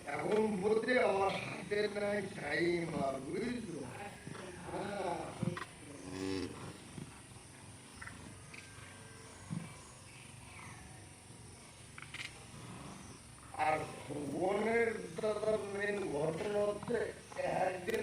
এখন বলতে আমার হাতে নাই টাইম আর বুঝলো। আর ভুবনের দাদা মেন ঘটনা হচ্ছে একদিন